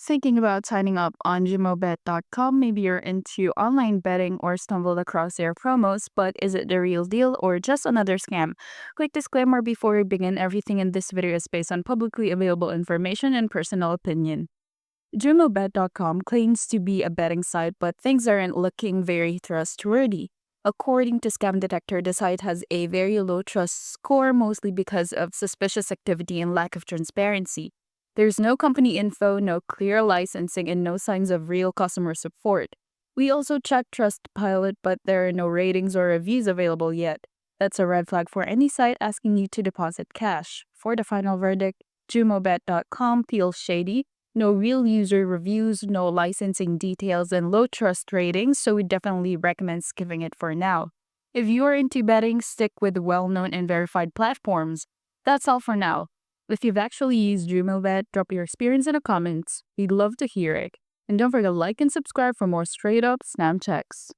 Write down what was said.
Thinking about signing up on jumobet.com? Maybe you're into online betting or stumbled across their promos, but is it the real deal or just another scam? Quick disclaimer before we begin, everything in this video is based on publicly available information and personal opinion. Jumobet.com claims to be a betting site, but things aren't looking very trustworthy. According to Scam Detector, the site has a very low trust score, mostly because of suspicious activity and lack of transparency. There's no company info, no clear licensing, and no signs of real customer support. We also checked Trustpilot, but there are no ratings or reviews available yet. That's a red flag for any site asking you to deposit cash. For the final verdict, jumobet.com feels shady. No real user reviews, no licensing details, and low trust ratings, so we definitely recommend skipping it for now. If you're into betting, stick with well-known and verified platforms. That's all for now. If you've actually used JumoBet, drop your experience in the comments. We'd love to hear it. And don't forget to like and subscribe for more straight-up Snam checks.